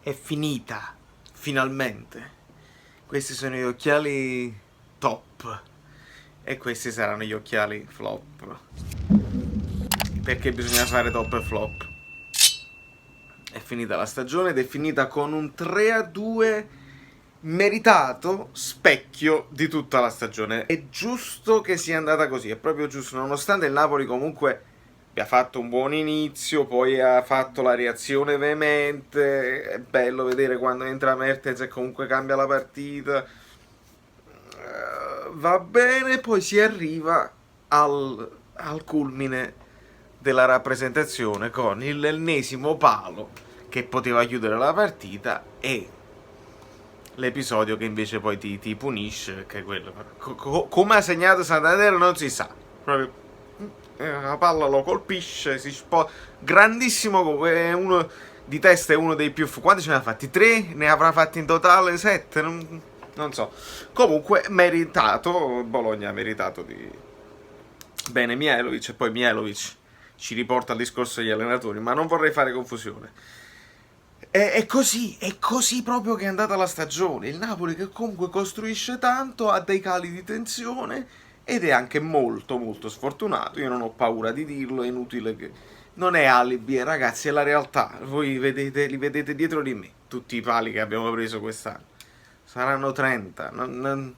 È finita, finalmente. Questi sono gli occhiali top e questi saranno gli occhiali flop. Perché bisogna fare top e flop. È finita la stagione ed è finita con un 3-2 meritato, specchio di tutta la stagione. È giusto che sia andata così, è proprio giusto, nonostante il Napoli comunque ha fatto un buon inizio, poi ha fatto la reazione veemente. È bello vedere quando entra Mertens e comunque cambia la partita. Va bene, poi si arriva al culmine della rappresentazione con l'ennesimo palo che poteva chiudere la partita e l'episodio che invece poi ti punisce, che è quello. Come ha segnato Santander non si sa. Proprio la palla lo colpisce, si sposta. Grandissimo, è uno di testa, è uno dei più. Quanti ce ne ha fatti? 3? Ne avrà fatti in totale 7? Non so. Comunque, meritato. Bologna ha meritato di. Bene, Mihajlovic, e poi Mihajlovic ci riporta al discorso degli allenatori, ma non vorrei fare confusione. È così proprio che è andata la stagione. Il Napoli che comunque costruisce tanto, ha dei cali di tensione ed è anche molto molto sfortunato. Io non ho paura di dirlo, è inutile che. Non è alibi, ragazzi, è la realtà. Voi li vedete dietro di me, tutti i pali che abbiamo preso quest'anno. Saranno 30, non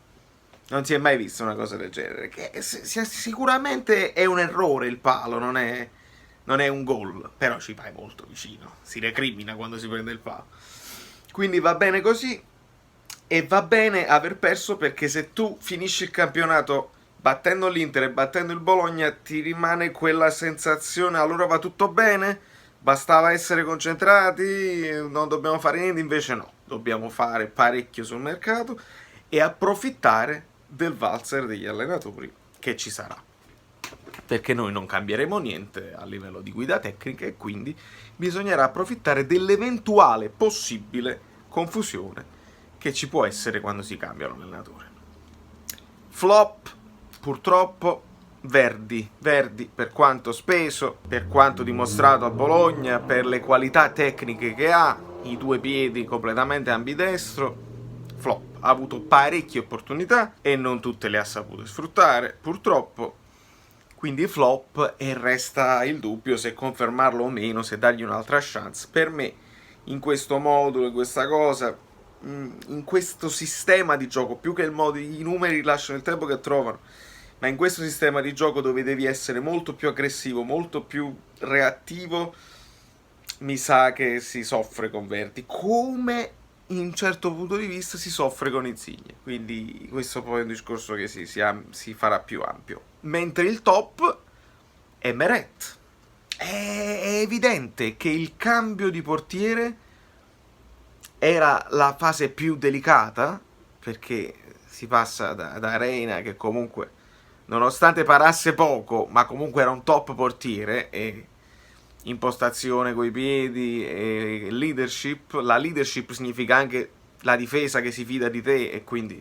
si è mai vista una cosa del genere. Che sicuramente è un errore il palo, non è un gol, però ci vai molto vicino, si recrimina quando si prende il palo. Quindi va bene così e va bene aver perso, perché se tu finisci il campionato battendo l'Inter e battendo il Bologna ti rimane quella sensazione, allora va tutto bene, bastava essere concentrati, non dobbiamo fare niente. Invece no, dobbiamo fare parecchio sul mercato e approfittare del valzer degli allenatori che ci sarà, perché noi non cambieremo niente a livello di guida tecnica e quindi bisognerà approfittare dell'eventuale possibile confusione che ci può essere quando si cambia un allenatore. Flop, purtroppo, Verdi, per quanto speso, per quanto dimostrato a Bologna, per le qualità tecniche che ha, i 2 piedi completamente ambidestro, flop. Ha avuto parecchie opportunità e non tutte le ha sapute sfruttare, purtroppo. Quindi flop, e resta il dubbio se confermarlo o meno, se dargli un'altra chance. Per me, in questo modulo, in questa cosa, in questo sistema di gioco, più che il modo, i numeri lasciano il tempo che trovano, ma in questo sistema di gioco dove devi essere molto più aggressivo, molto più reattivo, mi sa che si soffre con Verdi, come in un certo punto di vista si soffre con Insigne. Quindi questo poi è un discorso che si farà più ampio. Mentre il top è Meret. È evidente che il cambio di portiere era la fase più delicata, perché si passa da Reina, che comunque nonostante parasse poco ma comunque era un top portiere, e impostazione coi piedi e leadership. La leadership significa anche la difesa che si fida di te e quindi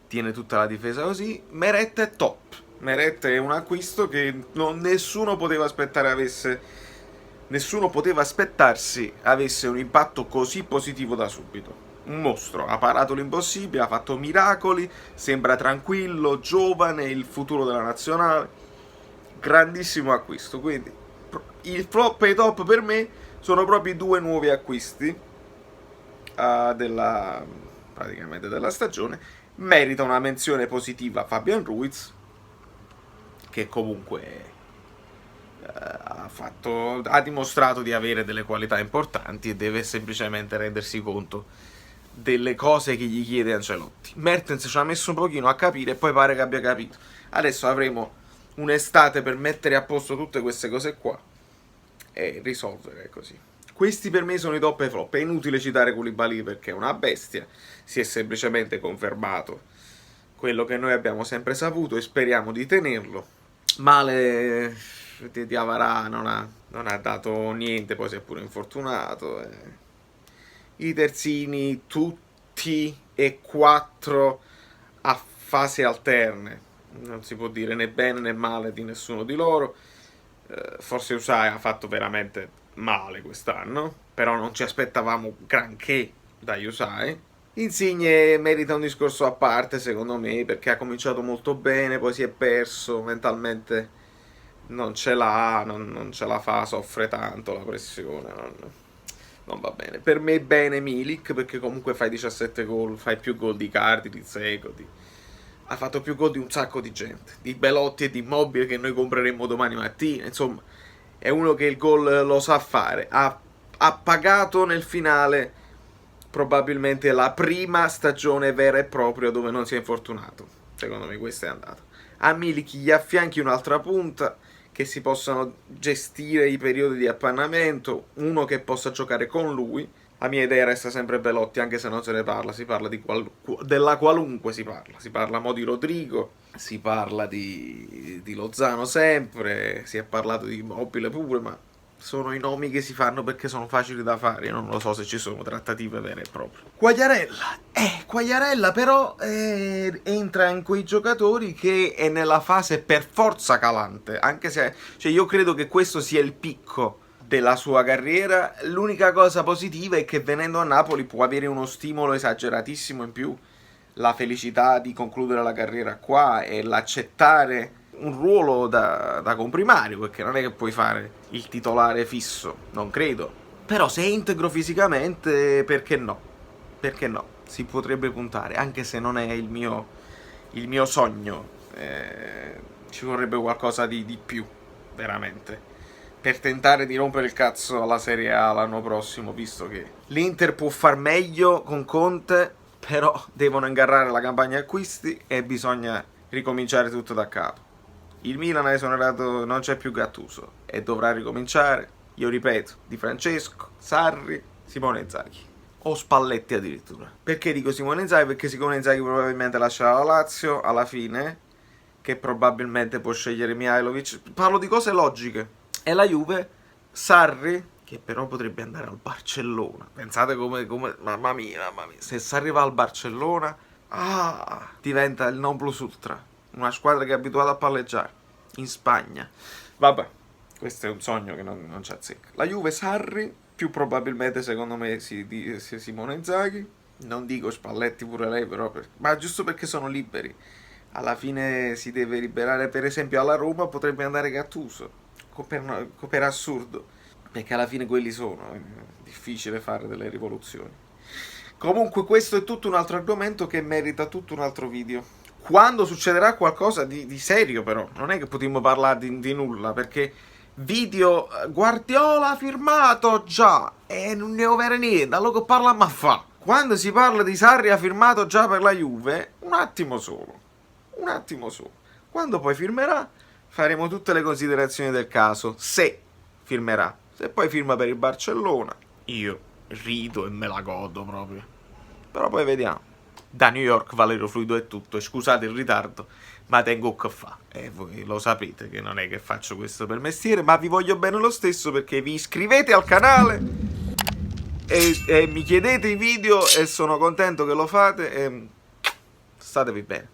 tiene tutta la difesa così. Meret è top. Meret è un acquisto che nessuno poteva aspettarsi avesse un impatto così positivo da subito. Un mostro, ha parato l'impossibile, ha fatto miracoli, sembra tranquillo, giovane, il futuro della nazionale. Grandissimo acquisto. Quindi il flop e i top per me sono proprio i 2 nuovi acquisti praticamente della stagione. Merita una menzione positiva Fabian Ruiz, che comunque ha dimostrato di avere delle qualità importanti e deve semplicemente rendersi conto delle cose che gli chiede Ancelotti. Mertens ci ha messo un pochino a capire e poi pare che abbia capito. Adesso avremo un'estate per mettere a posto tutte queste cose qua e risolvere così. Questi per me sono i top e flop. È inutile citare Koulibaly perché è una bestia, si è semplicemente confermato quello che noi abbiamo sempre saputo e speriamo di tenerlo. Male di Avarà non ha dato niente, poi si è pure infortunato. I terzini tutti e 4 a fasi alterne, non si può dire né bene né male di nessuno di loro. Forse Usai ha fatto veramente male quest'anno, però non ci aspettavamo granché da Yusai. Insigne merita un discorso a parte, secondo me, perché ha cominciato molto bene, poi si è perso mentalmente, non ce l'ha, non ce la fa, soffre tanto la pressione, non va bene. Per me bene Milik, perché comunque fai 17 gol, fai più gol di Icardi, di Dzeko, ha fatto più gol di un sacco di gente, di Belotti e di Immobile che noi compreremo domani mattina, insomma, è uno che il gol lo sa fare, ha pagato nel finale probabilmente la prima stagione vera e propria dove non si è infortunato, secondo me questa è andata. A Milik gli affianchi un'altra punta, che si possano gestire i periodi di appannamento, uno che possa giocare con lui. La mia idea resta sempre Belotti, anche se non se ne parla, si parla della qualunque si parla mo di Rodrigo, si parla di Lozano sempre, si è parlato di Immobile pure, ma sono i nomi che si fanno perché sono facili da fare, io non lo so se ci sono trattative vere e proprie. Quagliarella però entra in quei giocatori che è nella fase per forza calante, anche se cioè, io credo che questo sia il picco della sua carriera. L'unica cosa positiva è che venendo a Napoli può avere uno stimolo esageratissimo in più, la felicità di concludere la carriera qua e l'accettare un ruolo da comprimario, perché non è che puoi fare il titolare fisso, non credo. Però se è integro fisicamente, perché no? Perché no? Si potrebbe puntare, anche se non è il mio sogno. Ci vorrebbe qualcosa di più, veramente, per tentare di rompere il cazzo alla Serie A l'anno prossimo, visto che l'Inter può far meglio con Conte, però devono ingarrare la campagna acquisti e bisogna ricominciare tutto da capo. Il Milan ha esonerato, non c'è più Gattuso e dovrà ricominciare, io ripeto, Di Francesco, Sarri, Simone Inzaghi o Spalletti addirittura. Perché dico Simone Inzaghi? Perché Simone Inzaghi probabilmente lascerà la Lazio alla fine, che probabilmente può scegliere Mihajlovic, parlo di cose logiche, e la Juve, Sarri, che però potrebbe andare al Barcellona. Pensate come mamma mia, se Sarri va al Barcellona, diventa il non plus ultra, una squadra che è abituata a palleggiare in Spagna. Vabbè, questo è un sogno che non ci azzecca. La Juve, Sarri, più probabilmente secondo me sia Simone Inzaghi, non dico Spalletti pure lei però, ma giusto perché sono liberi. Alla fine si deve liberare, per esempio alla Roma potrebbe andare Gattuso, per assurdo, perché alla fine quelli sono, è difficile fare delle rivoluzioni. Comunque questo è tutto un altro argomento che merita tutto un altro video. Quando succederà qualcosa di serio però, non è che potremmo parlare di nulla, perché video Guardiola firmato già e non ne ovvero niente, allora che parla ma fa. Quando si parla di Sarri ha firmato già per la Juve, un attimo solo. Quando poi firmerà faremo tutte le considerazioni del caso, se firmerà. Se poi firma per il Barcellona, io rido e me la godo proprio. Però poi vediamo. Da New York Valerio Fluido è tutto, e scusate il ritardo, ma tengo che fa. E voi lo sapete che non è che faccio questo per mestiere, ma vi voglio bene lo stesso perché vi iscrivete al canale e mi chiedete i video e sono contento che lo fate e statevi bene.